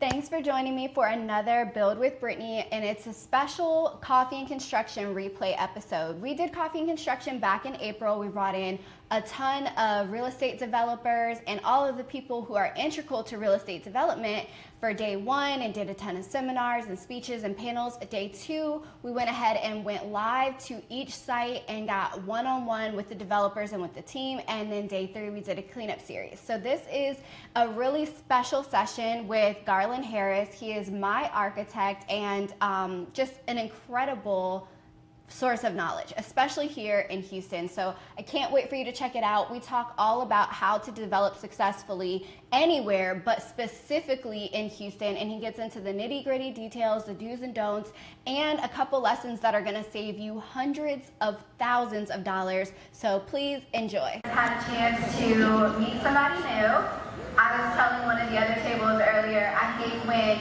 Thanks for joining me for another Build with Brittany, and it's a special Coffee and Construction replay episode. We did Coffee and Construction back in April. We brought in a ton of real estate developers and all of the people who are integral to real estate development for day one, and did a ton of seminars and speeches and panels. Day two, we went ahead and went live to each site and got one-on-one with the developers and with the team. And then day three, we did a cleanup series. So this is a really special session with Garland Harris. He is my architect and just an incredible source of knowledge, especially here in Houston. So I can't wait for you to check it out. We talk all about how to develop successfully anywhere, but specifically in Houston. And he gets into the nitty-gritty details, the do's and don'ts, and a couple lessons that are gonna save you hundreds of thousands of dollars. So please enjoy. I had a chance to meet somebody new. I was telling one of the other tables earlier, I hate when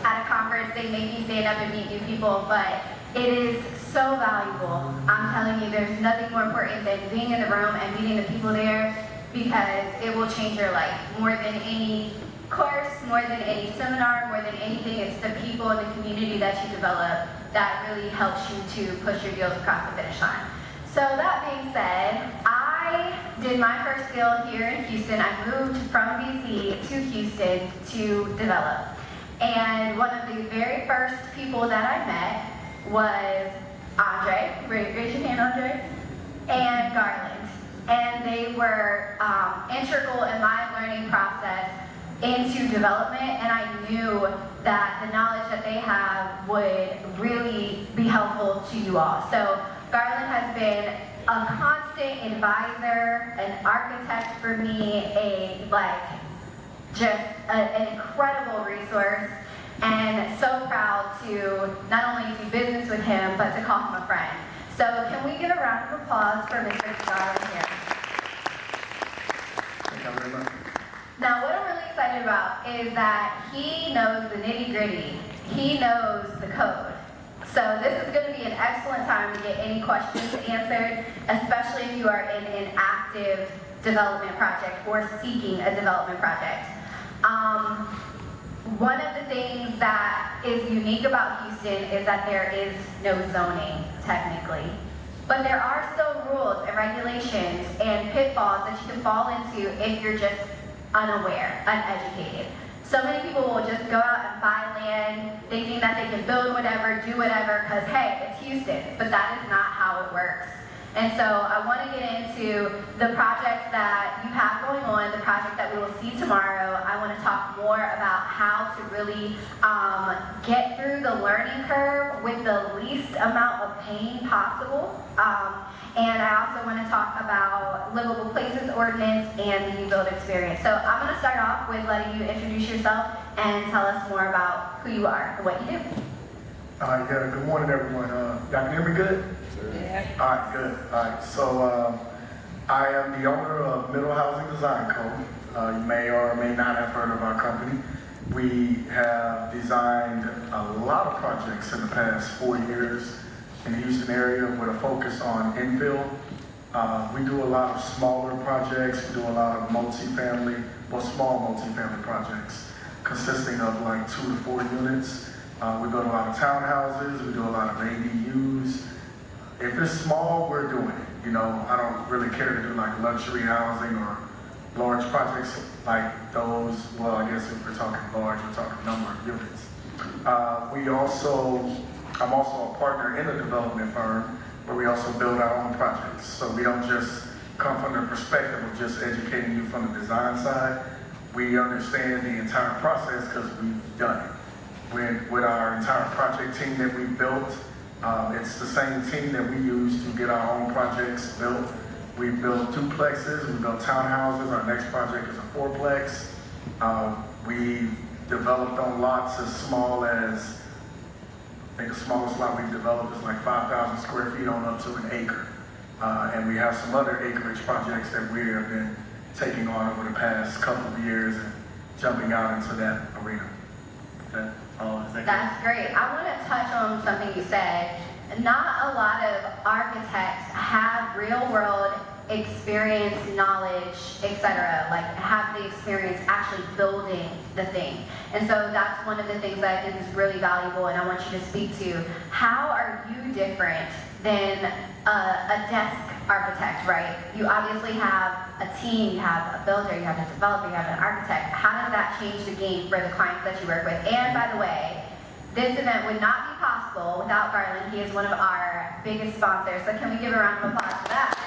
at a conference they make you stand up and meet new people, but it is so valuable. I'm telling you, there's nothing more important than being in the room and meeting the people there, because it will change your life. More than any course, more than any seminar, more than anything, it's the people and the community that you develop that really helps you to push your deals across the finish line. So that being said, I did my first deal here in Houston. I moved from DC to Houston to develop. And one of the very first people that I met was Andre, raise your hand, Andre, and Garland. And they were integral in my learning process into development, and I knew that the knowledge that they have would really be helpful to you all. So Garland has been a constant advisor, an architect for me, an incredible resource. And so proud to not only do business with him, but to call him a friend. So can we give a round of applause for Mr. Garland here? Thank you very much. Now what I'm really excited about is that he knows the nitty gritty. He knows the code. So this is going to be an excellent time to get any questions answered, especially if you are in an active development project or seeking a development project. One of the things that is unique about Houston is that there is no zoning, technically. But there are still rules and regulations and pitfalls that you can fall into if you're just unaware, uneducated. So many people will just go out and buy land thinking that they can build whatever, do whatever, because hey, it's Houston. But that is not how it works. And so I want to get into the project that you have going on, the project that we will see tomorrow. I want to talk more about how to really get through the learning curve with the least amount of pain possible. And I also want to talk about livable places ordinance and the UBuild experience. So I'm going to start off with letting you introduce yourself and tell us more about who you are and what you do. Good morning, everyone. Y'all can hear me good? Yeah. All right, good. All right, so I am the owner of Middle Housing Design Co. You may or may not have heard of our company. We have designed a lot of projects in the past 4 years in the Houston area with a focus on infill. We do a lot of smaller projects. We do a lot of multifamily, small multifamily projects consisting of like 2 to 4 units. We build a lot of townhouses. We do a lot of ADUs. If it's small, we're doing it. You know, I don't really care to do like luxury housing or large projects like those. Well, I guess if we're talking large, we're talking number of units. I'm also a partner in a development firm where we also build our own projects. So we don't just come from the perspective of just educating you from the design side. We understand the entire process because we've done it. With our entire project team that we built, it's the same team that we use to get our own projects built. We built duplexes, we built townhouses. Our next project is a fourplex. We developed on lots as small as, I think the smallest lot we've developed is like 5,000 square feet on up to an acre. And we have some other acreage projects that we have been taking on over the past couple of years and jumping out into that arena. That's great. I want to touch on something you said. Not a lot of architects have real world experience, knowledge, etc. Like have the experience actually building the thing. And so that's one of the things that I think is really valuable, and I want you to speak to. How are you different than a desk architect, right? You obviously have a team, you have a builder, you have a developer, you have an architect. How does that change the game for the clients that you work with? And by the way, this event would not be possible without Garland. He is one of our biggest sponsors. So can we give a round of applause for that?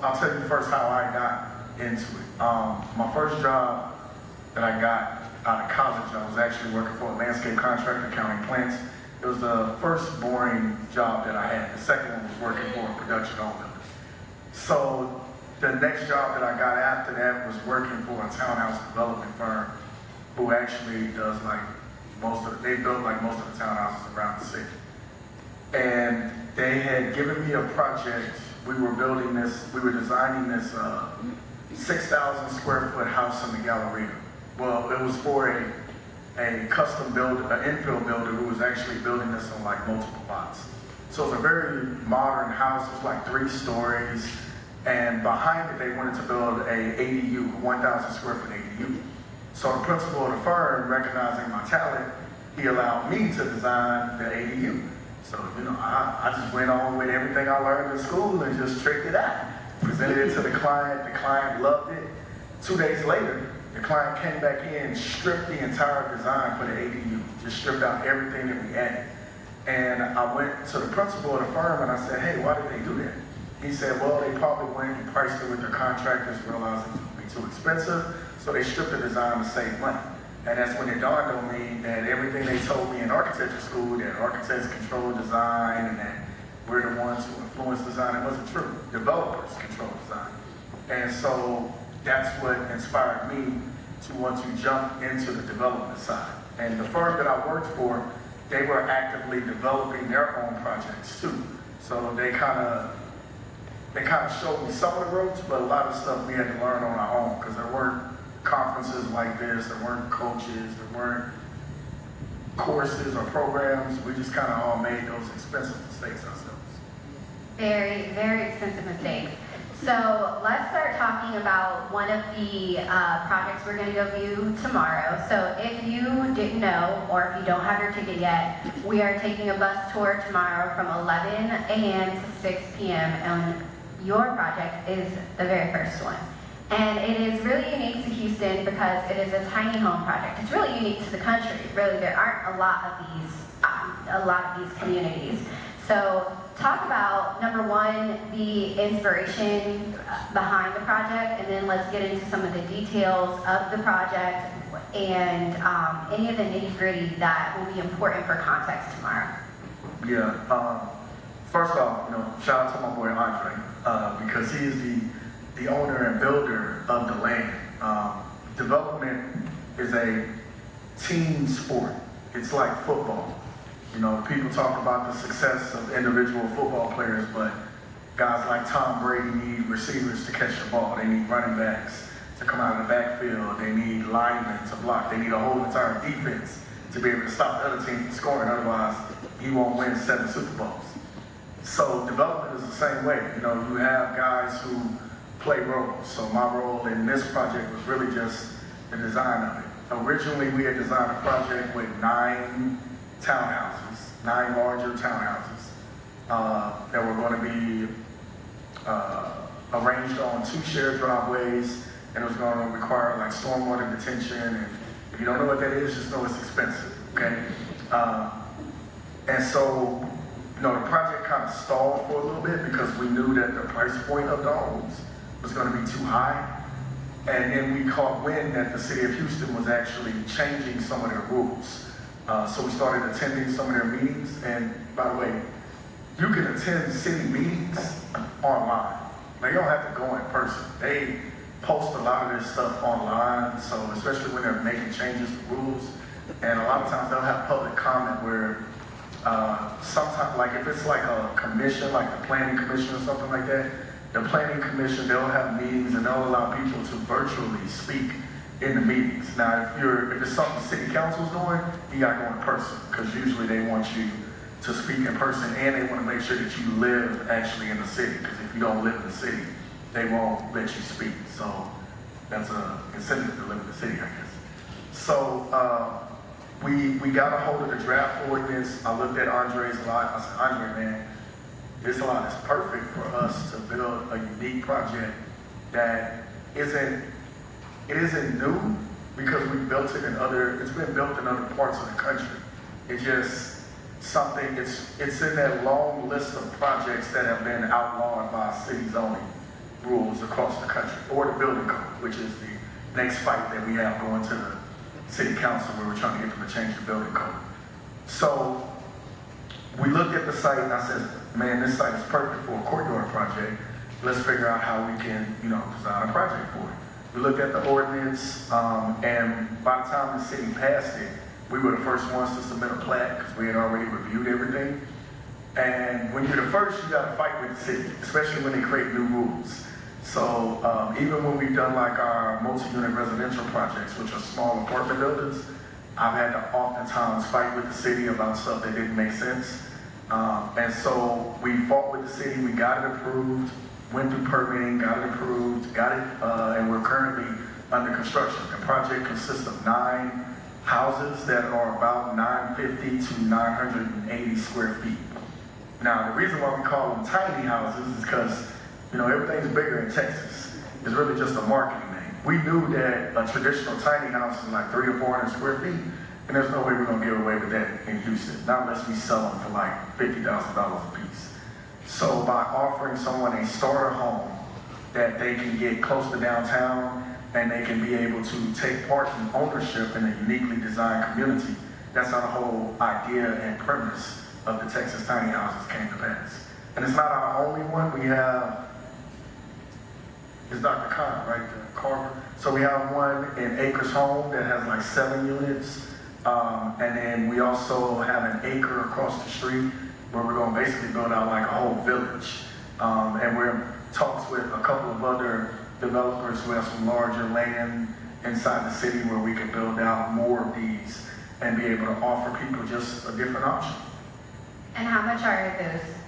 I'll tell you first how I got into it. My first job that I got out of college, I was actually working for a landscape contractor counting plants. It was the first boring job that I had. The second one was working for a production owner. So the next job that I got after that was working for a townhouse development firm who actually does they built like most of the townhouses around the city. And they had given me a project. We were designing this 6,000 square foot house in the Galleria. Well, it was for a custom builder, an infill builder who was actually building this on like multiple lots. So it's a very modern house. It's like 3 stories. And behind it, they wanted to build a ADU, 1,000 square foot ADU. So the principal of the firm, recognizing my talent, he allowed me to design the ADU. So, I just went on with everything I learned in school and just tricked it out. Presented it to the client. The client loved it. 2 days later, the client came back in, stripped the entire design for the ADU, just stripped out everything that we added. And I went to the principal of the firm and I said, hey, why did they do that? He said, well, they probably went and priced it with their contractors, realized it would be too expensive, so they stripped the design to save money. And that's when it dawned on me that everything they told me in architecture school, that architects control design and that we're the ones who influence design, it wasn't true. Developers control design. And so that's what inspired me to want to jump into the development side. And the firm that I worked for, they were actively developing their own projects too. So they kind of showed me some of the ropes, but a lot of stuff we had to learn on our own because there weren't conferences like this, there weren't coaches, there weren't courses or programs. We just kind of all made those expensive mistakes ourselves. Very, very expensive mistakes. So let's start talking about one of the projects we're going to go view tomorrow. So if you didn't know, or if you don't have your ticket yet, we are taking a bus tour tomorrow from 11 a.m. to 6 p.m. and your project is the very first one. And it is really unique to Houston because it is a tiny home project. It's really unique to the country. Really, there aren't a lot of these communities. So talk about, number one, the inspiration behind the project, and then let's get into some of the details of the project and any of the nitty-gritty that will be important for context tomorrow. Yeah. First off, shout out to my boy Andre because he is the owner and builder of the land. Development is a team sport. It's like football. People talk about the success of individual football players, but guys like Tom Brady need receivers to catch the ball. They need running backs to come out of the backfield. They need linemen to block. They need a whole entire defense to be able to stop the other team from scoring. Otherwise, he won't win 7 Super Bowls. So development is the same way. You have guys who play roles. So my role in this project was really just the design of it. Originally, we had designed a project with 9 townhouses, 9 larger townhouses that were going to be arranged on 2 shared driveways, and it was going to require like stormwater detention. And if you don't know what that is, just know it's expensive. Okay, and so the project kind of stalled for a little bit because we knew that the price point of the homes was going to be too high. And then we caught wind that the city of Houston was actually changing some of their rules. So we started attending some of their meetings. And by the way, you can attend city meetings online. Now, you don't have to go in person. They post a lot of their stuff online. So especially when they're making changes to rules. And a lot of times they'll have public comment where sometimes, like if it's like a commission, like the planning commission or something like that, the planning commission, they'll have meetings and they'll allow people to virtually speak in the meetings. Now, if it's something city council's doing, you gotta go in person, because usually they want you to speak in person, and they want to make sure that you live actually in the city, because if you don't live in the city, they won't let you speak. So that's a incentive to live in the city, I guess. So we got a hold of the draft ordinance. I looked at Andre's lot. I said, Andre, man, this lot is perfect for us to build a unique project that isn't new, because we built it it's been built in other parts of the country. It just it's in that long list of projects that have been outlawed by city zoning rules across the country, or the building code, which is the next fight that we have going to the city council, where we're trying to get them to change the building code. So we looked at the site, and I said, man, this site is perfect for a courtyard project. Let's figure out how we can, design a project for it. We looked at the ordinance, and by the time the city passed it, we were the first ones to submit a plat, because we had already reviewed everything. And when you're the first, you got to fight with the city, especially when they create new rules. So even when we've done like our multi-unit residential projects, which are small apartment buildings, I've had to oftentimes fight with the city about stuff that didn't make sense. And so we fought with the city, we got it approved, went through permitting, got it approved, and we're currently under construction. The project consists of 9 houses that are about 950 to 980 square feet. Now, the reason why we call them tiny houses is because, everything's bigger in Texas. It's really just a marketing name. We knew that a traditional tiny house is like 300 or 400 square feet, and there's no way we're gonna get away with that in Houston, not unless we sell them for like $50,000 a piece. So by offering someone a starter home that they can get close to downtown, and they can be able to take part in ownership in a uniquely designed community, that's how the whole idea and premise of the Texas tiny houses came to pass. And it's not our only one. We have, it's Dr. Khan, right, the Carver. So we have one in Acres Home that has like 7 units. And then we also have an acre across the street where we're gonna basically build out like a whole village. And we're in talks with a couple of other developers who have some larger land inside the city where we can build out more of these and be able to offer people just a different option. And how much are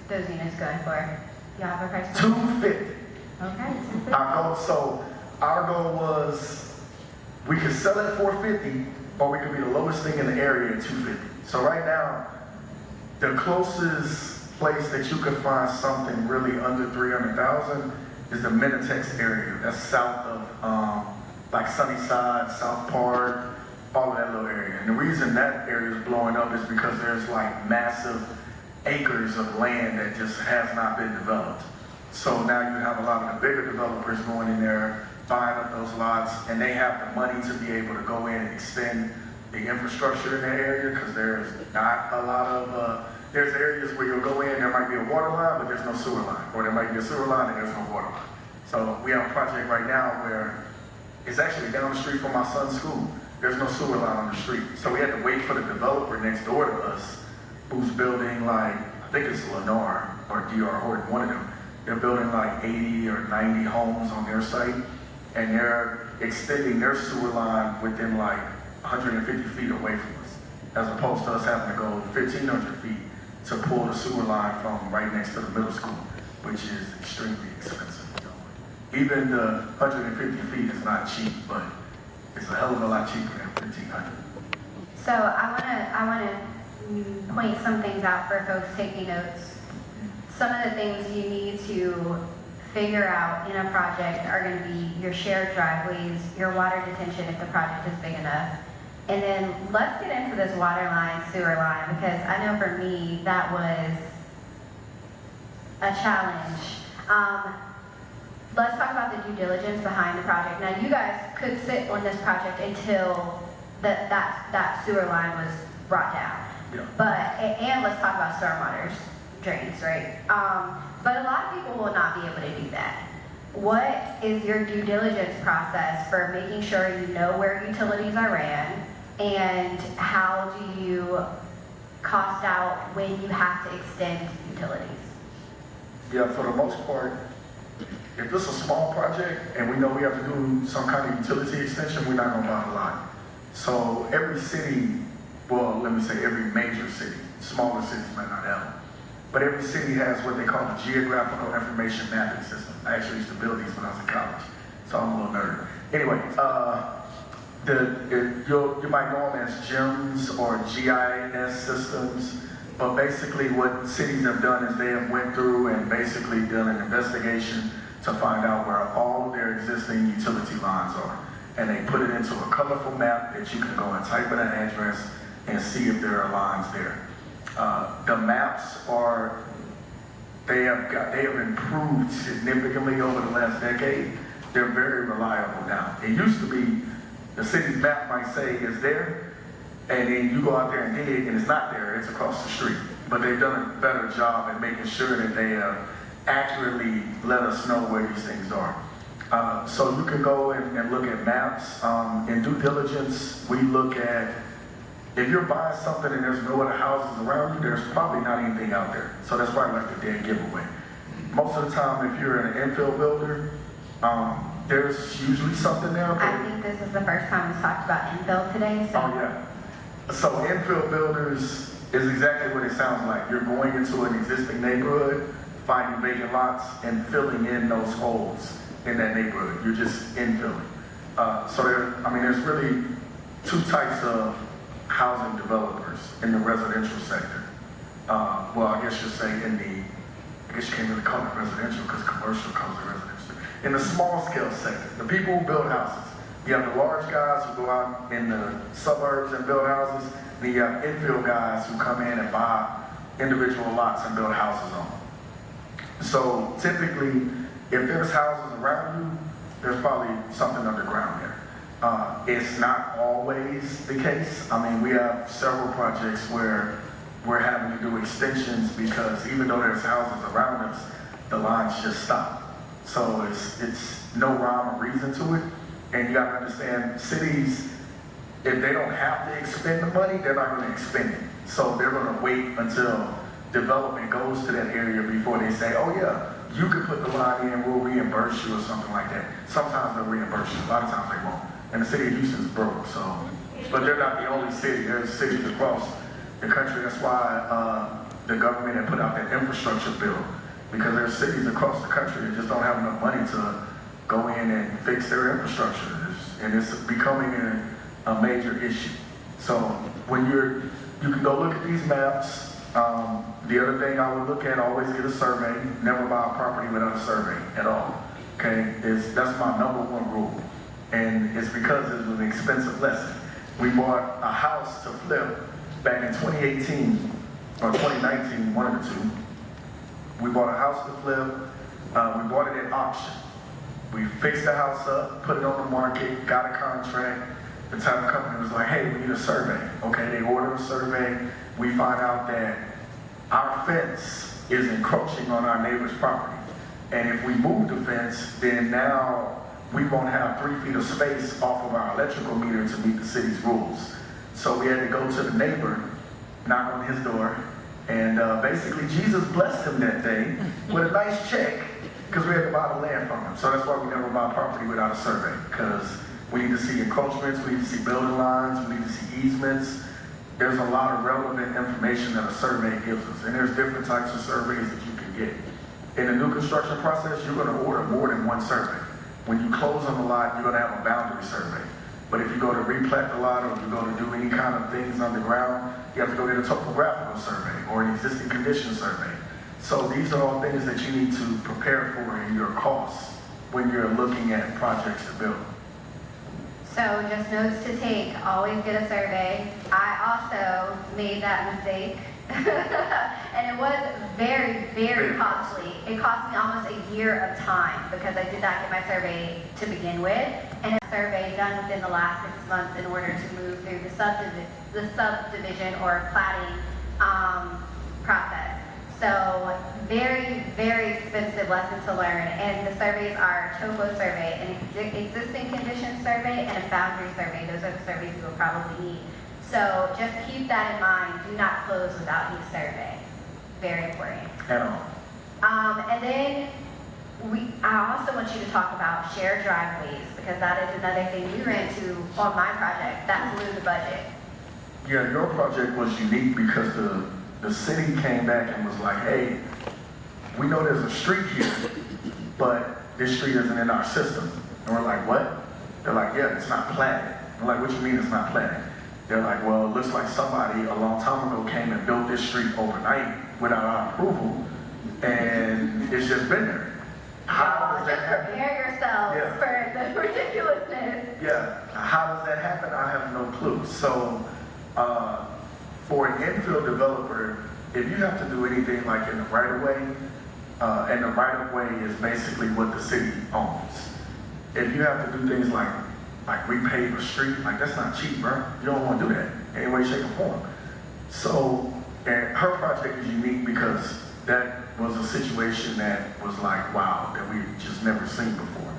those units going for? Do you have a price? $250. Okay. Our goal was we could sell it for $450, or we could be the lowest thing in the area at $250. So right now, the closest place that you could find something really under 300,000 is the Minnetex area. That's south of like Sunnyside, South Park, all of that little area. And the reason that area is blowing up is because there's like massive acres of land that just has not been developed. So now you have a lot of the bigger developers going in there, buying up those lots, and they have the money to be able to go in and extend the infrastructure in that area, because there's not a lot of, there's areas where you'll go in, there might be a water line, but there's no sewer line. Or there might be a sewer line and there's no water line. So we have a project right now where it's actually down the street from my son's school. There's no sewer line on the street. So we had to wait for the developer next door to us, who's building like, I think it's Lennar or DR Horton, one of them. They're building like 80 or 90 homes on their site, and they're extending their sewer line within like 150 feet away from us, as opposed to us having to go 1,500 feet to pull the sewer line from right next to the middle school, which is extremely expensive. Even the 150 feet is not cheap, but it's a hell of a lot cheaper than 1,500. So I wanna point some things out for folks taking notes. Some of the things you need to figure out in a project are going to be your shared driveways, your water detention if the project is big enough. And then let's get into this water line, sewer line, because I know for me that was a challenge. Let's talk about the due diligence behind the project. Now you guys could sit on this project until that sewer line was brought down. Yeah. And let's talk about stormwater drains, right? But a lot of people will not be able to do that. What is your due diligence process for making sure you know where utilities are ran, and how do you cost out when you have to extend utilities? Yeah, for the most part, if it's a small project and we know we have to do some kind of utility extension, we're not gonna buy a lot. So every city, well, let me say every major city, smaller cities might not have them, but every city has what they call a geographical information mapping system. I actually used to build these when I was in college, so I'm a little nerd. Anyway, you might know them as GIMS or GIS systems, but basically what cities have done is they have went through and basically done an investigation to find out where all of their existing utility lines are. And they put it into a colorful map that you can go and type in an address and see if there are lines there. The maps they have improved significantly over the last decade. They're very reliable now. It used to be the city's map might say it's there, and then you go out there and dig and it's not there, it's across the street. But they've done a better job at making sure that they accurately let us know where these things are. So you can go and look at maps. In due diligence, we look at, if you're buying something and there's no other houses around you, there's probably not anything out there. So that's why I like the dead giveaway. Most of the time, if you're an infill builder, there's usually something there. I think this is the first time we've talked about infill today. So. Oh yeah. So infill builders is exactly what it sounds like. You're going into an existing neighborhood, finding vacant lots, and filling in those holes in that neighborhood. You're just infilling. So there's really two types of housing developers in the residential sector. Well, I guess you'll say I guess you can't really call it residential because commercial comes with residential. In the small scale sector, the people who build houses. You have the large guys who go out in the suburbs and build houses. Then you have infill guys who come in and buy individual lots and build houses on them. So typically, if there's houses around you, there's probably something underground there. It's not always the case. I mean, we have several projects where we're having to do extensions because even though there's houses around us, the lines just stop. So it's no rhyme or reason to it. And you gotta understand, cities, if they don't have to expend the money, they're not gonna expend it. So they're gonna wait until development goes to that area before they say, oh yeah, you can put the line in, we'll reimburse you or something like that. Sometimes they'll reimburse you, a lot of times they won't. And the city of Houston's broke, so. But they're not the only city, there's cities across the country. That's why the government had put out that infrastructure bill, because there's cities across the country that just don't have enough money to go in and fix their infrastructure. And it's becoming a major issue. So when you can go look at these maps. The other thing I would look at, always get a survey. Never buy a property without a survey at all. Okay, that's my number one rule. And it's because it was an expensive lesson. We bought a house to flip back in 2018 or 2019, one of the two. We bought a house to flip. We bought it at auction. We fixed the house up, put it on the market, got a contract. The title company was like, hey, we need a survey. Okay, they order a survey. We find out that our fence is encroaching on our neighbor's property. And if we move the fence, then now we won't have 3 feet of space off of our electrical meter to meet the city's rules. So we had to go to the neighbor, knock on his door, and basically Jesus blessed him that day with a nice check because we had to buy the land from him. So that's why we never buy property without a survey, because we need to see encroachments, we need to see building lines, we need to see easements. There's a lot of relevant information that a survey gives us, and there's different types of surveys that you can get. In the new construction process, you're going to order more than one survey. When you close on the lot, you're going to have a boundary survey. But if you go to replat the lot or you go to do any kind of things underground, you have to go get a topographical survey or an existing condition survey. So these are all things that you need to prepare for in your costs when you're looking at projects to build. So just notes to take, always get a survey. I also made that mistake. And it was very, very costly. It cost me almost a year of time because I did not get my survey to begin with. And a survey done within the last 6 months in order to move through the subdivision or platting process. So very, very expensive lesson to learn. And the surveys are a topo survey, an existing condition survey, and a boundary survey. Those are the surveys you will probably need. So just keep that in mind. Do not close without any survey. Very important. At all. And then I also want you to talk about shared driveways, because that is another thing we ran into on my project that blew the budget. Yeah, your project was unique because the city came back and was like, hey, we know there's a street here, but this street isn't in our system. And we're like, what? They're like, yeah, it's not platted. I'm like, what you mean it's not platted? They're like, well, it looks like somebody a long time ago came and built this street overnight without our approval, and it's just been there. How does that Just happen? prepare yourselves for the ridiculousness. Yeah, how does that happen? I have no clue. So, for an infill developer, if you have to do anything like in the right of way, and the right of way is basically what the city owns. If you have to do things like repave a street, like that's not cheap, bro. You don't want to do that in any way, shape, or form. So, and her project is unique because that was a situation that was like, wow, that we've just never seen before,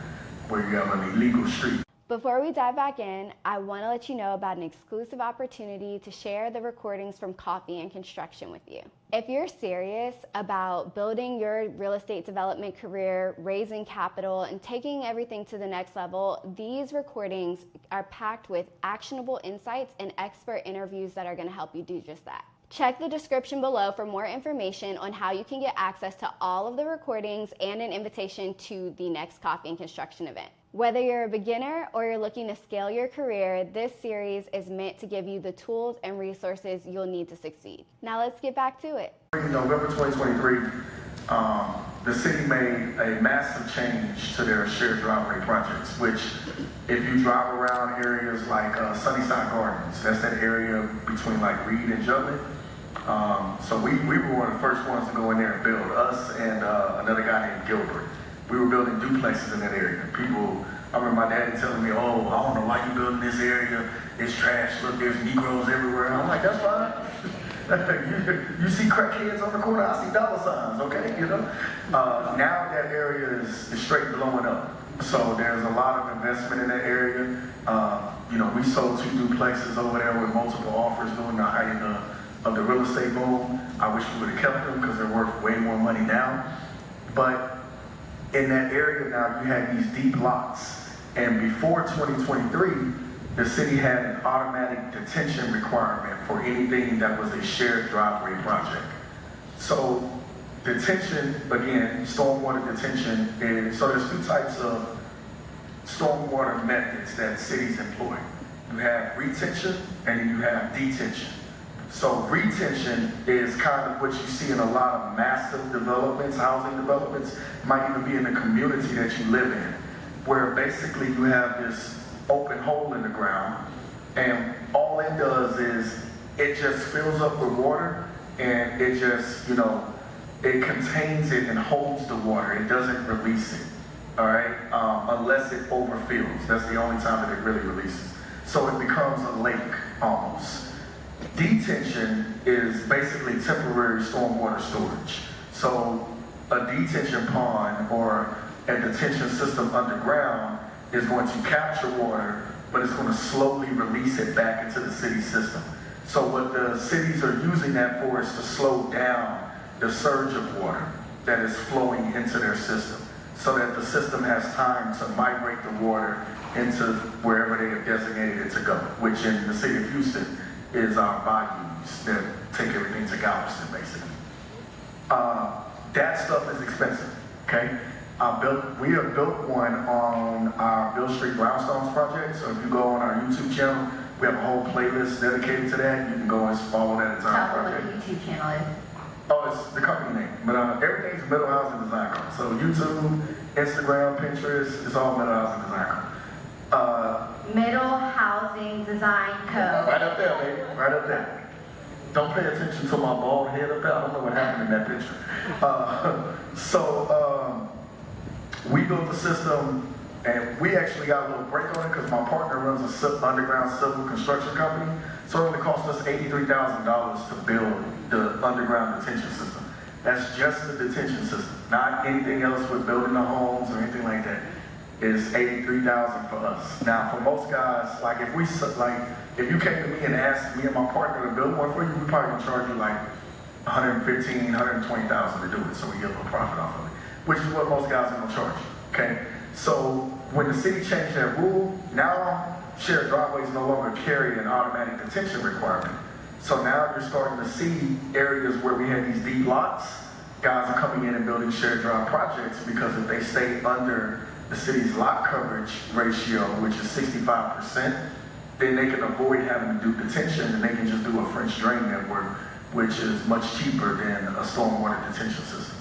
where you have an illegal street. Before we dive back in, I want to let you know about an exclusive opportunity to share the recordings from Coffee and Construction with you. If you're serious about building your real estate development career, raising capital, and taking everything to the next level, these recordings are packed with actionable insights and expert interviews that are going to help you do just that. Check the description below for more information on how you can get access to all of the recordings and an invitation to the next Coffee and Construction event. Whether you're a beginner or you're looking to scale your career, this series is meant to give you the tools and resources you'll need to succeed. Now let's get back to it. In November 2023, the city made a massive change to their shared driveway projects, which if you drive around areas like Sunnyside Gardens, that's that area between like Reed and Jutland. So we were one of the first ones to go in there and build, us and another guy named Gilbert. We were building duplexes in that area. People, I remember my daddy telling me, oh, I don't know why you building this area. It's trash. Look, there's Negroes everywhere. And I'm like, that's fine. you see crackheads on the corner, I see dollar signs, okay? You know? Now that area is straight blowing up. So there's a lot of investment in that area. You know, we sold 2 duplexes over there with multiple offers during the height of the real estate boom. I wish we would have kept them because they're worth way more money now. But in that area now, you had these deep lots. And before 2023, the city had an automatic detention requirement for anything that was a shared driveway project. So detention, again, stormwater detention, so there's 2 types of stormwater methods that cities employ. You have retention and then you have detention. So retention is kind of what you see in a lot of massive developments, housing developments, might even be in the community that you live in, where basically you have this open hole in the ground, and all it does is it just fills up with water, and it just, you know, it contains it and holds the water. It doesn't release it, all right, unless it overfills. That's the only time that it really releases. So it becomes a lake almost. Detention is basically temporary stormwater storage. So a detention pond or a detention system underground is going to capture water, but it's going to slowly release it back into the city system. So what the cities are using that for is to slow down the surge of water that is flowing into their system, so that the system has time to migrate the water into wherever they have designated it to go, which in the city of Houston is our bayous that take everything to Galveston, basically. That stuff is expensive, okay? We have built one on our Bill Street Brownstones project, so if you go on our YouTube channel, we have a whole playlist dedicated to that. You can go and follow that entire project. Tell them what the YouTube channel is. Oh, it's the company name, but everything's Middle Housing Design Co. So YouTube, Instagram, Pinterest, it's all Middle Housing Design Co. Middle Housing Design Co. Right up there, baby, right up there. Don't pay attention to my bald head up there. I don't know what happened in that picture. We built the system, and we actually got a little break on it because my partner runs an underground civil construction company. So it only cost us $83,000 to build the underground detention system. That's just the detention system, not anything else with building the homes or anything like that. Is $83,000 for us. Now, for most guys, like if you came to me and asked me and my partner to build one for you, we probably gonna charge you like $115,000, $120,000 to do it, so we get a little profit off of it. which is what most guys are gonna charge you, okay? So when the city changed that rule, now shared driveways no longer carry an automatic detention requirement. So now you're starting to see areas where we had these deep lots, guys are coming in and building shared drive projects because if they stay under the city's lot coverage ratio, which is 65%, then they can avoid having to do detention and they can just do a French drain network, which is much cheaper than a stormwater detention system.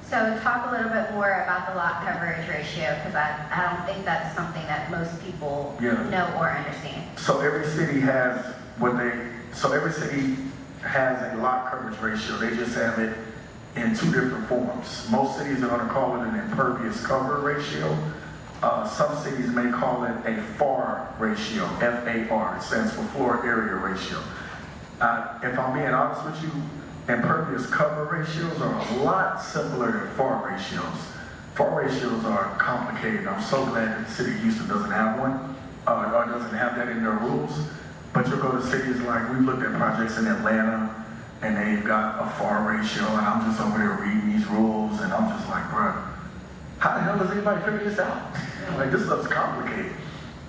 So talk a little bit more about the lot coverage ratio, because I don't think that's something that most people know or understand. So every city has a lot coverage ratio. They just have it in two different forms. Most cities are going to call it an impervious cover ratio. Some cities may call it a FAR ratio, F-A-R. It stands for floor area ratio. If I'm being honest with you, impervious cover ratios are a lot simpler than FAR ratios. FAR ratios are complicated. I'm so glad that the city of Houston doesn't have one, or doesn't have that in their rules. But you'll go to cities like, we've looked at projects in Atlanta, and they've got a FAR ratio, and I'm just over there reading these rules, and I'm just like, bro, how the hell does anybody figure this out? Like, this stuff's complicated.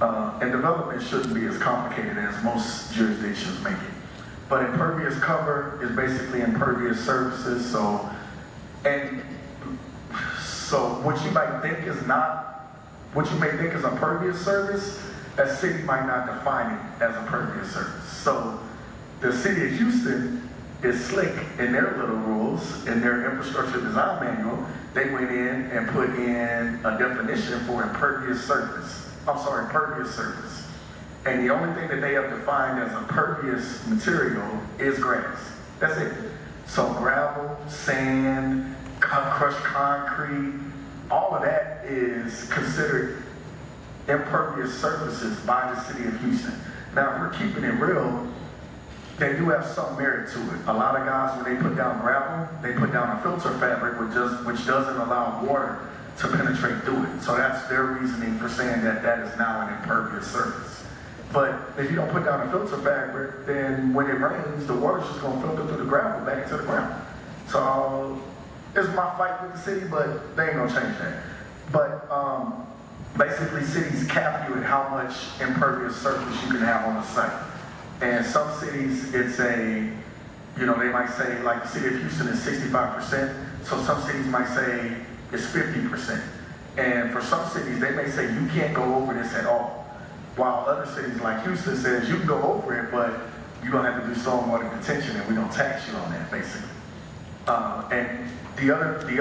And development shouldn't be as complicated as most jurisdictions make it. But impervious cover is basically impervious surfaces. So what you might think is impervious surface, a city might not define it as impervious surface. So the city of Houston is slick in their little rules, in their infrastructure design manual. They went in and put in a definition for impervious surface. And the only thing that they have defined as impervious material is grass. That's it. So gravel, sand, crushed concrete, all of that is considered impervious surfaces by the city of Houston. Now, if we're keeping it real, they do have some merit to it. A lot of guys, when they put down gravel, they put down a filter fabric which doesn't allow water to penetrate through it. So that's their reasoning for saying that that is now an impervious surface. But if you don't put down a filter fabric, then when it rains, the water's just gonna filter through the gravel back into the ground. So it's my fight with the city, but they ain't gonna change that. But basically cities cap you at how much impervious surface you can have on a site. And some cities, it's they might say, like the city of Houston is 65%, so some cities might say it's 50%. And for some cities, they may say you can't go over this at all. While other cities like Houston says you can go over it, but you're gonna have to do stormwater detention and we don't tax you on that, basically. And the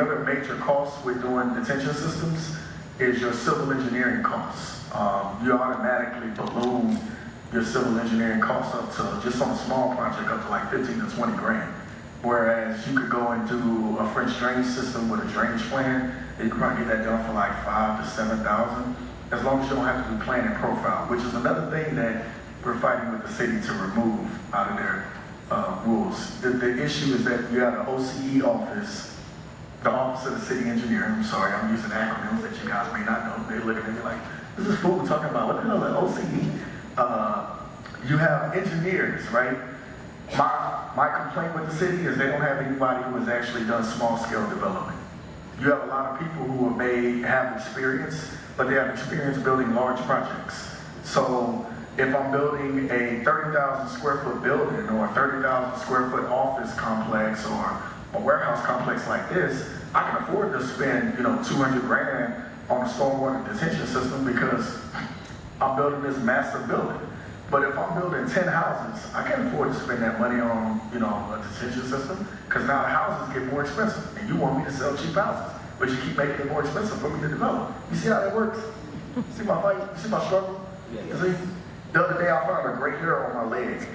other major costs with doing detention systems is your civil engineering costs. You automatically balloon your civil engineering costs up to, just on a small project, up to like 15 to 20 grand. Whereas you could go and do a French drainage system with a drainage plan, you could probably get that done for like 5,000 to 7,000, as long as you don't have to do plan and profile, which is another thing that we're fighting with the city to remove out of their rules. The issue is that you have an OCE office, the Office of the City Engineer. I'm sorry, I'm using acronyms that you guys may not know. They're looking at me like, this is fool talking about, what the hell is OCE? You have engineers, right? My complaint with the city is they don't have anybody who has actually done small scale development. You have a lot of people who may have experience, but they have experience building large projects. So if I'm building a 30,000 square foot building or a 30,000 square foot office complex or a warehouse complex like this, I can afford to spend 200 grand on a stormwater detention system because I'm building this massive building. But if I'm building 10 houses, I can't afford to spend that money on, a detention system, because now the houses get more expensive, and you want me to sell cheap houses, but you keep making it more expensive for me to develop. You see how that works? See my fight? You see my struggle? You see? The other day I found a gray hair on my leg.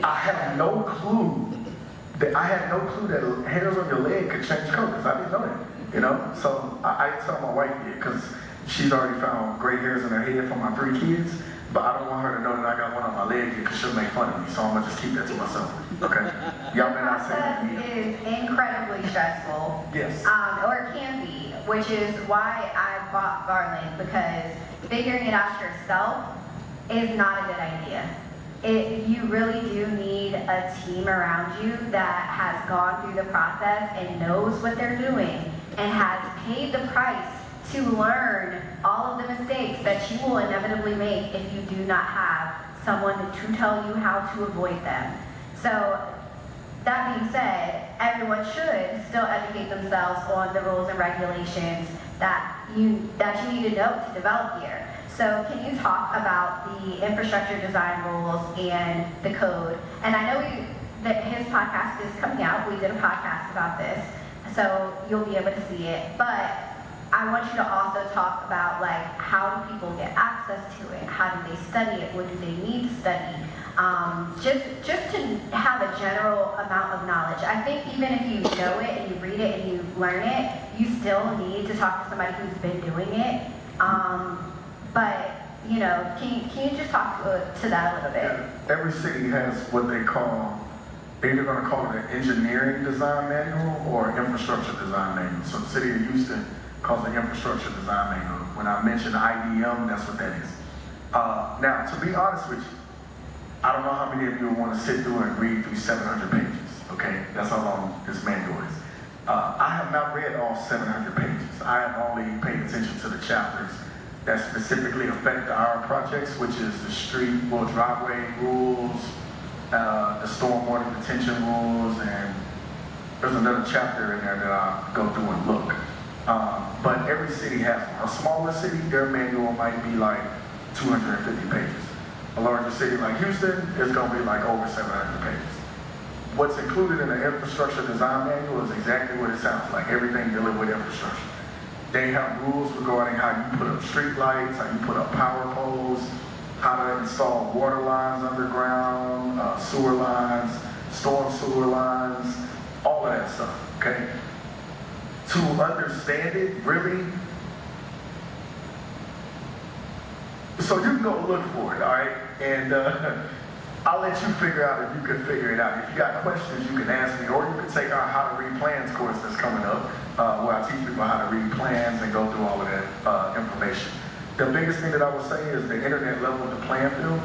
I had no clue that hairs on your leg could change colors. I didn't know that, So I didn't tell my wife yet, because she's already found gray hairs in her head for my 3 kids. But I don't want her to know that I got one on my leg because she'll make fun of me, so I'm gonna just keep that to myself. Okay? Y'all may not say that. The process is incredibly stressful. Yes. Or it can be, which is why I bought Garland, because figuring it out yourself is not a good idea. you really do need a team around you that has gone through the process and knows what they're doing and has paid the price to learn all of the mistakes that you will inevitably make if you do not have someone to tell you how to avoid them. So that being said, everyone should still educate themselves on the rules and regulations that you need to know to develop here. So can you talk about the infrastructure design rules and the code? And I know that his podcast is coming out. We did a podcast about this, so you'll be able to see it. But I want you to also talk about, like, how do people get access to it? How do they study it? What do they need to study? Just to have a general amount of knowledge. I think even if you know it and you read it and you learn it, you still need to talk to somebody who's been doing it. But, you know, can you just talk to that a little bit? Yeah. Every city has what they call, they're either going to call it an engineering design manual or infrastructure design manual. So the city of Houston calls it infrastructure design manual. When I mention IDM, that's what that is. Now, to be honest with you, I don't know how many of you want to sit through and read through 700 pages, okay? That's how long this manual is. I have not read all 700 pages. I have only paid attention to the chapters that specifically affect our projects, which is the street, driveway rules, the stormwater detention rules, and there's another chapter in there that I'll go through and look. But every city has one. A smaller city, their manual might be like 250 pages. A larger city like Houston is going to be like over 700 pages. What's included in the infrastructure design manual is exactly what it sounds like, everything dealing with infrastructure. They have rules regarding how you put up street lights, how you put up power poles, how to install water lines underground, sewer lines, storm sewer lines, all of that stuff, okay? To understand it, really, so you can go look for it, all right? And I'll let you figure out if you can figure it out. If you got questions, you can ask me, or you can take our How to Read Plans course that's coming up, where I teach people how to read plans and go through all of that information. The biggest thing that I would say is the internet level of the plan field.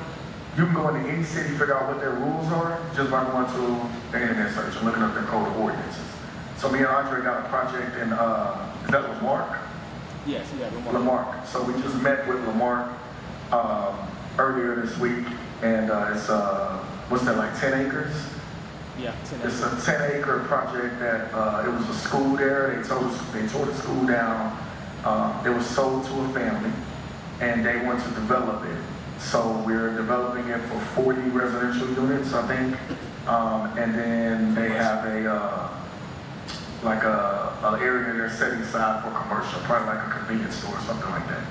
You can go into any city, figure out what their rules are, just by going to the internet search and looking up their code of ordinances. So me and Andre got a project in, is that Lamarck? Yes, yeah, Lamarck. So we just met with Lamarck earlier this week, and it's what's that, like 10 acres? Yeah, 10 It's acres. a 10-acre project that it was a school there. They tore the school down. It was sold to a family, and they want to develop it. So we're developing it for 40 residential units, I think, and then they have an area they're setting aside for commercial, probably like a convenience store or something like that.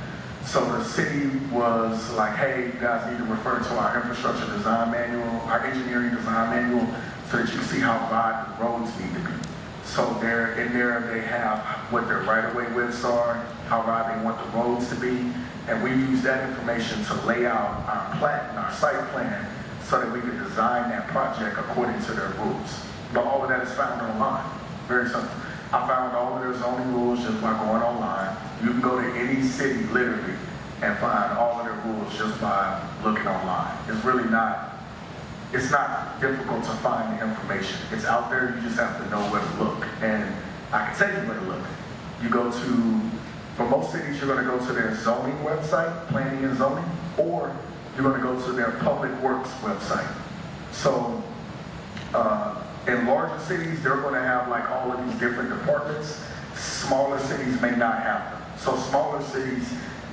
So the city was like, hey, you guys need to refer to our infrastructure design manual, our engineering design manual, so that you can see how wide the roads need to be. So in there they have what their right-of-way widths are, how wide they want the roads to be, and we use that information to lay out our plat and our site plan so that we can design that project according to their rules. But all of that is found online. Very simple. I found all of their zoning rules just by going online. You can go to any city, literally, and find all of their rules just by looking online. It's not difficult to find the information. It's out there, you just have to know where to look. And I can tell you where to look. You go to, for most cities, you're gonna go to their zoning website, planning and zoning, or you're gonna go to their public works website. So, in larger cities, they're going to have like all of these different departments. Smaller cities may not have them. So smaller cities,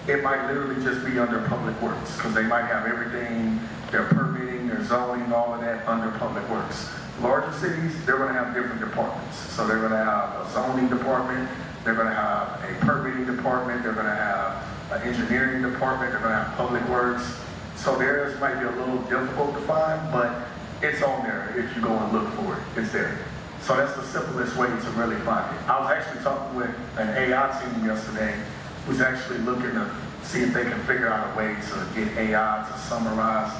it might literally just be under public works because they might have everything, their permitting, their zoning, all of that under public works. Larger cities, they're going to have different departments. So they're going to have a zoning department, they're going to have a permitting department, they're going to have an engineering department, they're going to have public works. So theirs might be a little difficult to find, but it's on there if you go and look for it. It's there. So that's the simplest way to really find it. I was actually talking with an AI team yesterday who's actually looking to see if they can figure out a way to get AI to summarize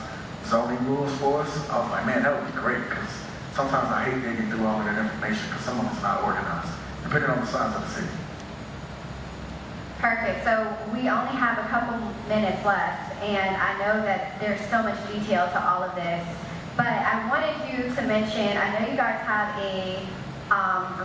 zoning rules for us. I was like, man, that would be great because sometimes I hate digging through all of that information because some of it's not organized, depending on the size of the city. Perfect. So we only have a couple minutes left, and I know that there's so much detail to all of this, but I wanted you to mention, I know you guys have a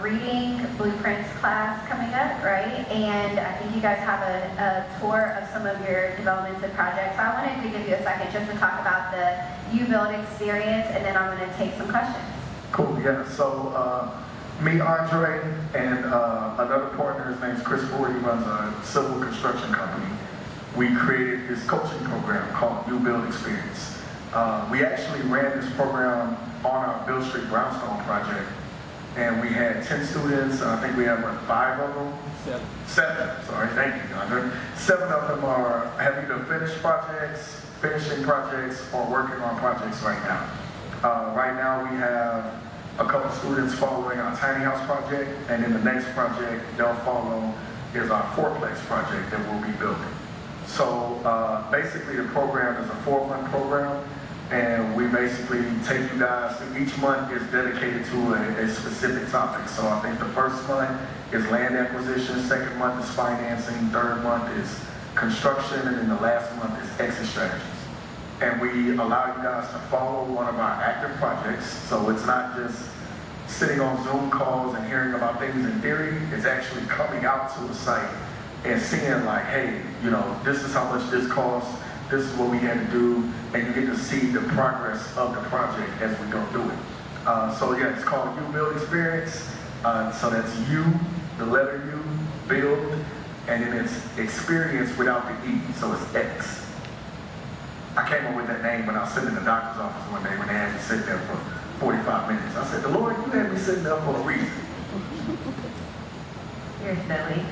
reading blueprints class coming up, right? And I think you guys have a tour of some of your developments and projects. So I wanted to give you a second just to talk about the UBuild experience, and then I'm going to take some questions. Cool, yeah. So me, Andre, and another partner, his name's Chris Ford, he runs a civil construction company. We created this coaching program called UBuild Experience. We actually ran this program on our Bill Street Brownstone project, and we had 10 students. I think we have, what, 5 of them? 7, sorry, thank you, Andre. 7 of them have either finished projects, finishing projects, or working on projects right now. Right now we have a couple students following our tiny house project, and then the next project they'll follow is our fourplex project that we'll be building. So basically the program is a 4-month program, and we basically take you guys, each month is dedicated to a specific topic. So I think the first month is land acquisition, second month is financing, third month is construction, and then the last month is exit strategies. And we allow you guys to follow one of our active projects. So it's not just sitting on Zoom calls and hearing about things in theory. It's actually coming out to a site and seeing like, hey, you know, this is how much this costs, this is what we had to do, and you get to see the progress of the project as we go through it. So yeah, it's called UBuild Experience. So that's U, the letter U, build, and then it's experience without the E, so it's X. I came up with that name when I was sitting in the doctor's office one day when they had me sit there for 45 minutes. I said, the Lord, you had me sitting there for a reason. You're silly.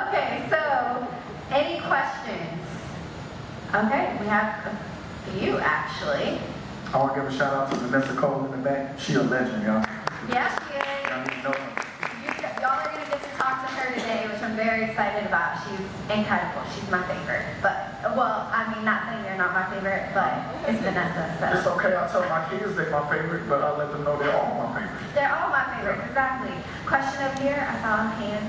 Okay, so any questions? Okay, we have a few actually. I want to give a shout out to Vanessa Cole in the back. She a legend, y'all. Yeah, she is. Y'all need to know her. Y'all are going to get to talk to her today, which I'm very excited about. She's incredible. She's my favorite. But, well, I mean, not saying you're not my favorite, but it's Vanessa. It's So. okay, I tell my kids they're my favorite, but I let them know they're all my favorite. They're all my favorites, exactly. Question over here, I saw a hand.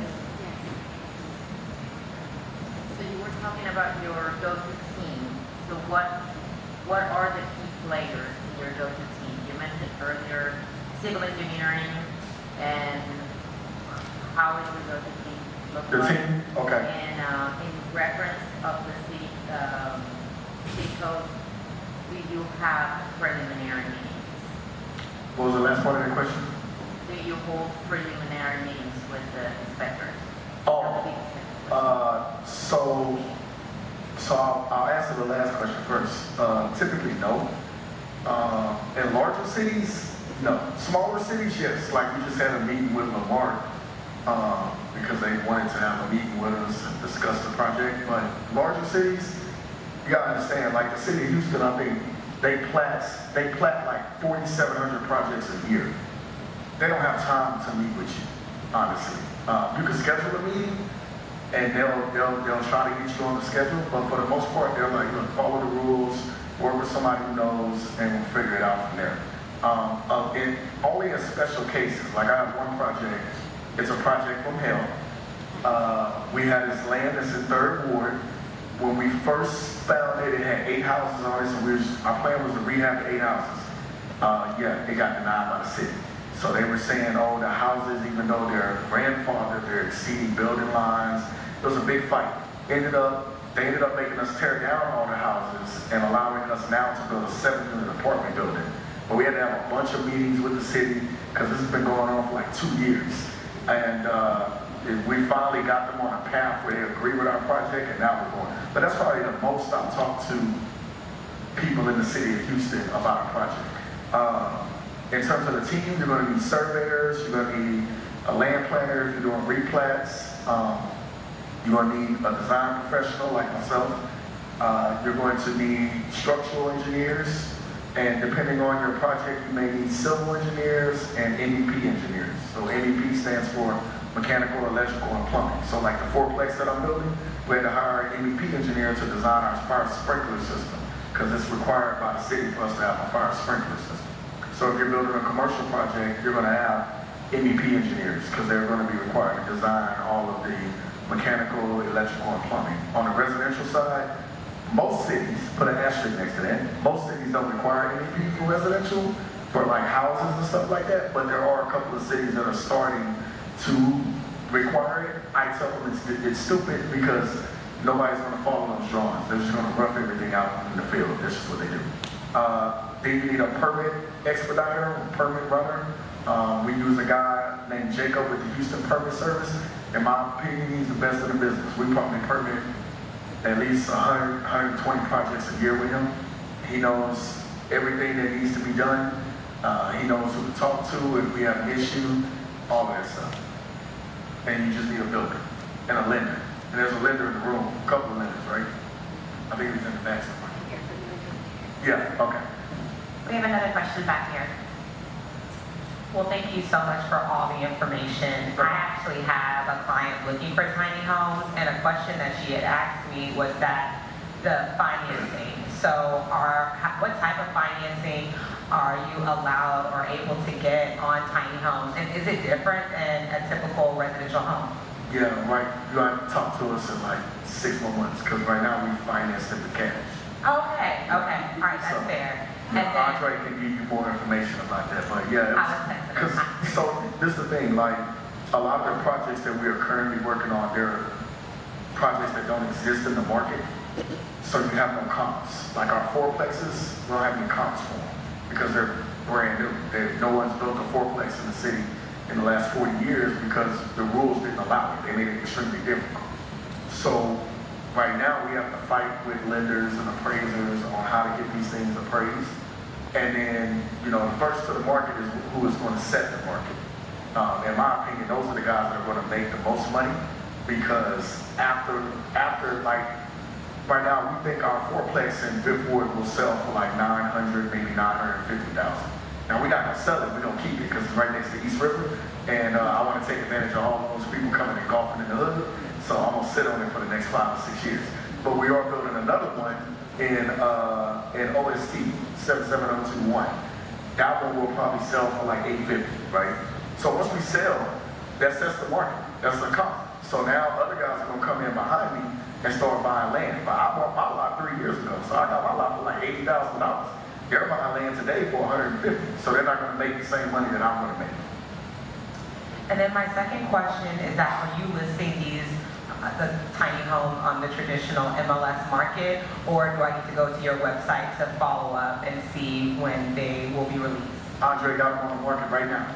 So you were talking about your go-to team. So what are the key players in your go-to team? You mentioned earlier civil engineering, and how is your go-to team look The like? team? Okay. And in reference of the city code, do you have preliminary meetings? What was the last part of that question? Do you hold preliminary meetings with the inspectors? Oh, That would be the second question. so I'll answer the last question first. Typically, no. In larger cities, no. Smaller cities, yes. Like we just had a meeting with Lamar because they wanted to have a meeting with us and discuss the project. But larger cities, you gotta understand, like the city of Houston, I think they plat like 4,700 projects a year. They don't have time to meet with you, honestly. You can schedule a meeting, and they'll try to get you on the schedule, but for the most part, they're like, look, follow the rules, work with somebody who knows, and we'll figure it out from there. Only in special cases, like I have one project, it's a project from hell. We had this land that's in 3rd Ward. When we first found it, it had 8 houses on it, so our plan was to rehab the 8 houses. Yeah, it got denied by the city. So they were saying, oh, the houses, even though they're grandfathered, they're exceeding building lines. It was a big fight. They ended up making us tear down all the houses and allowing us now to build a 7-unit apartment building. But we had to have a bunch of meetings with the city because this has been going on for like 2 years. And we finally got them on a path where they agree with our project, and now we're going. But that's probably the most I've talked to people in the city of Houston about our project. In terms of the team, you're going to need surveyors, you're going to need a land planner if you're doing replats, you're going to need a design professional like myself, you're going to need structural engineers, and depending on your project, you may need civil engineers and MEP engineers. So MEP stands for mechanical, electrical, and plumbing. So like the fourplex that I'm building, we had to hire an MEP engineer to design our fire sprinkler system because it's required by the city for us to have a fire sprinkler system. So if you're building a commercial project, you're going to have MEP engineers because they're going to be required to design all of the mechanical, electrical, and plumbing. On the residential side, most cities, put an asterisk next to that, most cities don't require MEP for residential, for like houses and stuff like that, but there are a couple of cities that are starting to require it. I tell them it's stupid because nobody's going to follow those drawings. They're just going to rough everything out in the field. That's just what they do. Then you need a permit expediter, permit runner. We use a guy named Jacob with the Houston Permit Service. In my opinion, he's the best in the business. We probably permit at least 100, 120 projects a year with him. He knows everything that needs to be done. He knows who to talk to if we have an issue, all that stuff. And you just need a builder and a lender. And there's a lender in the room, a couple of lenders, right? I think he's in the back somewhere. Yeah, okay. We have another question back here. Well, thank you so much for all the information. I actually have a client looking for tiny homes, and a question that she had asked me was that the financing. So what type of financing are you allowed or able to get on tiny homes? And is it different than a typical residential home? Yeah, right. You got to talk to us in like 6 more months, because right now we finance it with cash. Okay, all right, that's So, fair. Yeah, And then, Andre can give you more information about that, but yeah, because so this is the thing, like a lot of the projects that we are currently working on, they're projects that don't exist in the market, so you have no comps. Like our fourplexes, we don't have any comps for them because they're brand new. No one's built a fourplex in the city in the last 40 years because the rules didn't allow it. They made it extremely difficult. So right now we have to fight with lenders and appraisers on how to get these things appraised. And then, you know, the first to the market is who is going to set the market. In my opinion, those are the guys that are going to make the most money, because after like, right now we think our fourplex in Fifth Ward will sell for like 900, maybe 950,000. Now we're not going to sell it, we're going to keep it because it's right next to East River, and I want to take advantage of all those people coming and golfing in the hood, so I'm going to sit on it for the next 5 or 6 years. But we are building another one in OST 77021. That one will probably sell for like 850, right? So once we sell, that sets the market. That's the comp. So now other guys are gonna come in behind me and start buying land. But I bought my lot 3 years ago, so I got my lot for like $80,000. They're buying land today for 150, so they're not gonna make the same money that I'm gonna make. and then my second question is that are you listing the tiny home on the traditional MLS market, or do I need to go to your website to follow up and see when they will be released? Andre got them on the market right now.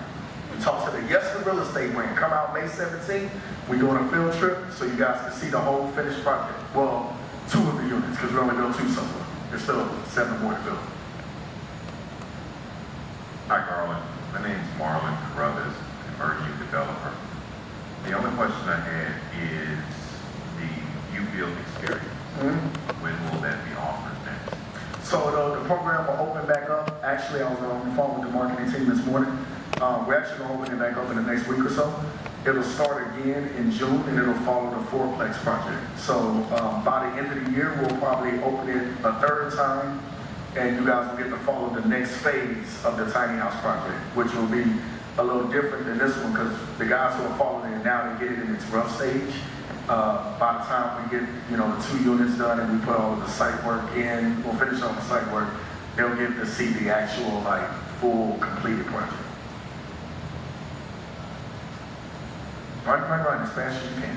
We talked to the the real estate wing. Come out May 17th. We're doing a field trip so you guys can see the whole finished project. Well, 2 of the units, because we only built 2 so far. There's still 7 more to build. Hi, Garland. My name is Marlon Carruthers, emerging developer. The only question I had is the UBuild experience. When will that be offered next? So the program will open back up. Actually, I was on the phone with the marketing team this morning. We're actually going to open it back up in the next week or so. It'll start again in June, and it'll follow the fourplex project. So by the end of the year, we'll probably open it a 3rd time, and you guys will get to follow the next phase of the tiny house project, which will be a little different than this one, because the guys who are following it now, they get it in its rough stage. By the time we get, you know, the 2 units done and we put all of the site work in, we'll finish all the site work, they'll get to see the actual, like, full completed project. Run as fast as you can.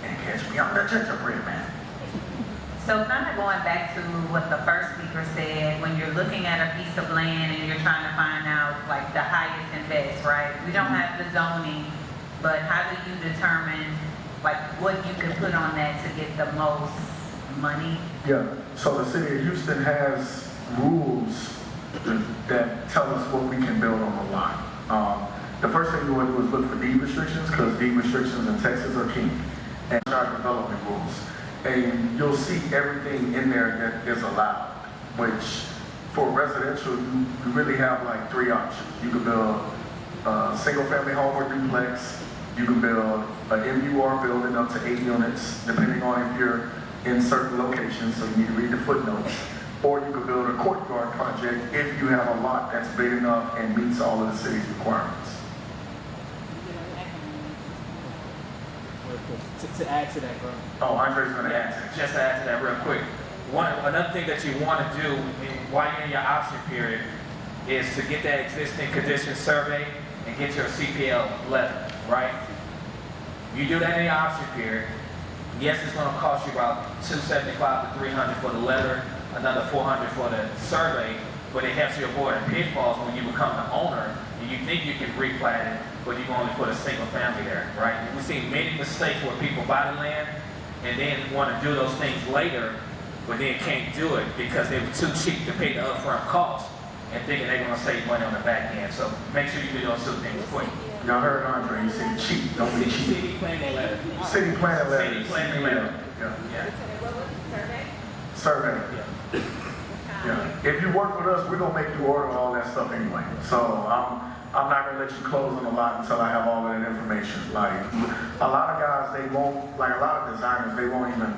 And catch me on the gingerbread man. So kind of going back to what the first speaker said, when you're looking at a piece of land and you're trying to find out like the highest and best, right? We don't have the zoning, but how do you determine like what you can put on that to get the most money? Yeah, so the city of Houston has rules that tell us what we can build on the lot. The first thing you want to do is look for deed restrictions, because deed restrictions in Texas are king, and our development rules. And you'll see everything in there that is allowed, which for residential, you really have like 3 options. You can build a single family home or duplex. You can build an MUR building up to 8 units, depending on if you're in certain locations, so you need to read the footnotes. Or you could build a courtyard project if you have a lot that's big enough and meets all of the city's requirements. To add to that, bro. Oh, Andre's gonna answer. Just to add to that real quick. Another thing that you want to do while you're in your option period is to get that existing condition survey and get your CPL letter, right? You do that in your option period. Yes, it's going to cost you about $275 to $300 for the letter, another $400 for the survey, but it helps you avoid pitfalls when you become the owner and you think you can replat it, but you can only put a single family there, right? We've seen many mistakes where people buy the land and then want to do those things later, but then can't do it because they were too cheap to pay the upfront cost and thinking they're going to save money on the back end. So make sure you do those two things quick. Y'all heard Andre, he said cheap, don't be cheap. City planning letter. City planning letter. City planning letter. Yeah. Yeah. What was the survey? Survey. Yeah. Yeah. If you work with us, we're gonna make you order all that stuff anyway. So I'm not gonna let you close on a lot until I have all of that information. Like a lot of guys, they won't, like a lot of designers, they won't even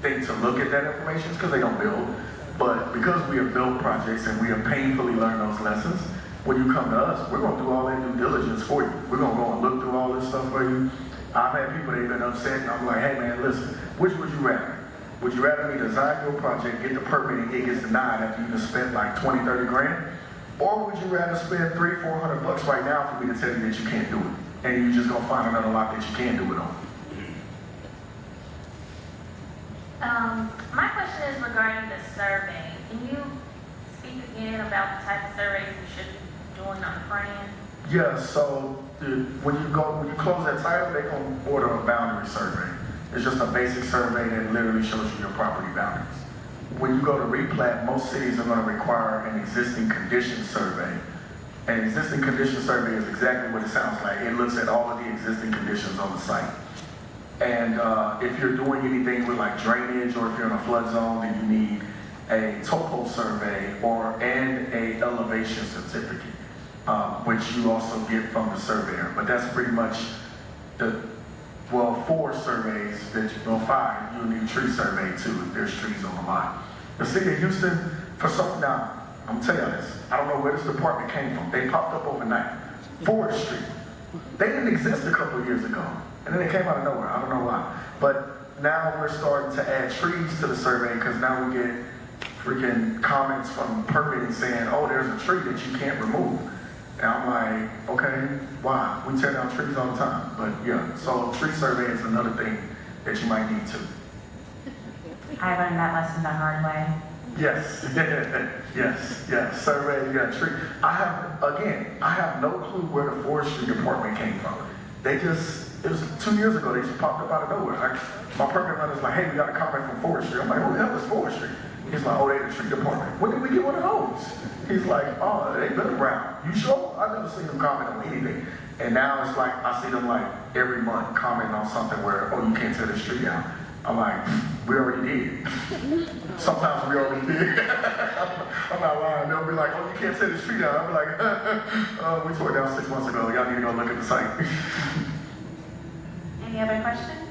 think to look at that information because they don't build. But because we have built projects and we have painfully learned those lessons, when you come to us, we're gonna do all that due diligence for you. We're gonna go and look through all this stuff for you. I've had people, they've been upset, and I'm like, hey man, listen, which would you rather? Would you rather me design your project, get the permit, and it gets denied after you just spent like 20, 30 grand? Or would you rather spend $300, $400 right now for me to tell you that you can't do it? And you're just gonna find another lot that you can do it on. My question is regarding the survey. Can you speak again about the type of surveys you should be doing on the front end? Yeah, so when you close that title, they're gonna order a boundary survey. It's just a basic survey that literally shows you your property boundaries. When you go to replat, most cities are gonna require an existing condition survey. An existing condition survey is exactly what it sounds like. It looks at all of the existing conditions on the site. And if you're doing anything with like drainage or if you're in a flood zone, then you need a topo survey and a elevation certificate, which you also get from the surveyor. But that's pretty much four surveys that five, you'll need a tree survey too if there's trees on the lot. The city of Houston, now, I'm telling you this, I don't know where this department came from. They popped up overnight. Forestry. They didn't exist a couple of years ago. And then they came out of nowhere. I don't know why. But now we're starting to add trees to the survey because now we get freaking comments from permitting saying, oh, there's a tree that you can't remove. And I'm like, okay, why? We tear down trees all the time. But yeah, so tree survey is another thing that you might need to. I learned that lesson the hard way. Yes, yes, survey, tree. I have no clue where the forestry department came from. It was 2 years ago, they just popped up out of nowhere. Like, my permit runner's like, hey, we got a comment from forestry. I'm like, who the hell is forestry? He's like, oh, they the tree department. When did we get one of those? He's like, oh, they've been around. You sure? I've never seen them comment on anything. And now it's like, I see them like every month comment on something where, oh, you can't tear this tree down. I'm like, we already did. Sometimes we already did. I'm not lying. They'll be like, oh, you can't tear this tree down. I'll be like, we tore it down 6 months ago. Y'all need to go look at the site. Any other questions?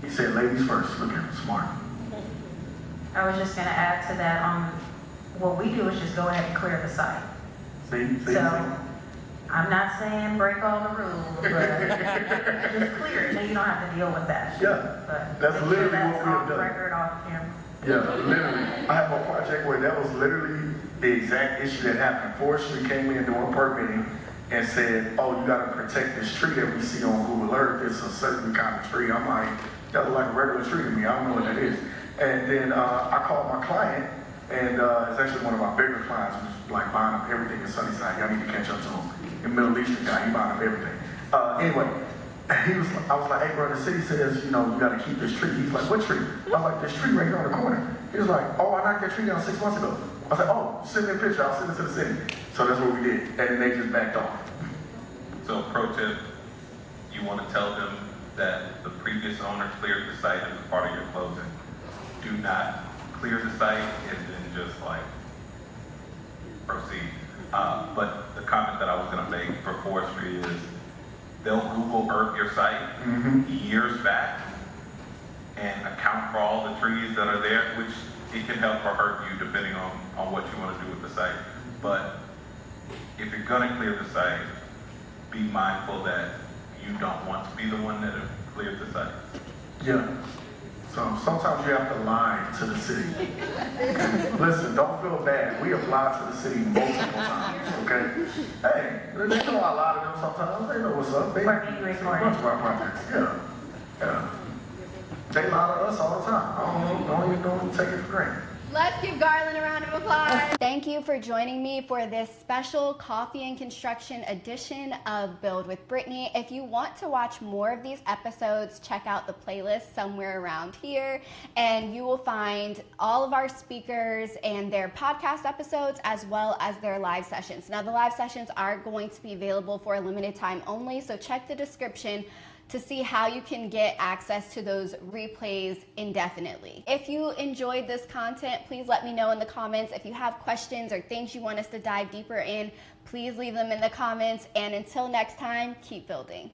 He said, ladies first. Look at him, smart. I was just going to add to that. What we do is just go ahead and clear the site. See? So, I'm not saying break all the rules, but just clear it. Then you don't have to deal with that. Yeah, But that's make literally sure what that's we have off done. record, off camera. Yeah, literally. I have a project where that was literally the exact issue that happened. Forestry came in doing permitting and said, oh, you got to protect this tree that we see on Google Earth. It's a certain kind of tree. I'm like, that looks like a regular tree to me. I don't know what that is. And then I called my client, and it's actually one of my bigger clients who's like buying up everything in Sunnyside. Y'all need to catch up to him. The Middle Eastern guy, he buying up everything. Anyway, I was like, hey bro, the city says, you got to keep this tree. He's like, what tree? I was like, this tree right here on the corner. He was like, oh, I knocked that tree down 6 months ago. I was like, oh, send me a picture, I'll send it to the city. So that's what we did. And then they just backed off. So pro tip, you want to tell them that the previous owner cleared the site as part of your closing. Do not clear the site and then just like proceed. But the comment that I was going to make for forestry is they'll Google Earth your site years back and account for all the trees that are there, which it can help or hurt you depending on what you want to do with the site. But if you're gonna clear the site, be mindful that you don't want to be the one that have cleared the site. Yeah. So sometimes you have to lie to the city. Listen, don't feel bad. We have lied to the city multiple times, okay? Hey, they know I lie to them sometimes. They know what's up. They We're being see a recorded. bunch of our projects. Yeah. Yeah. They lie to us all the time. I don't even take it for granted. Let's give Garland a round of applause. Thank you for joining me for this special coffee and construction edition of Build with Brittany. If you want to watch more of these episodes, check out the playlist somewhere around here, and you will find all of our speakers and their podcast episodes as well as their live sessions. Now, the live sessions are going to be available for a limited time only, so check the description to see how you can get access to those replays indefinitely. If you enjoyed this content, please let me know in the comments. If you have questions or things you want us to dive deeper in, please leave them in the comments. And until next time, keep building.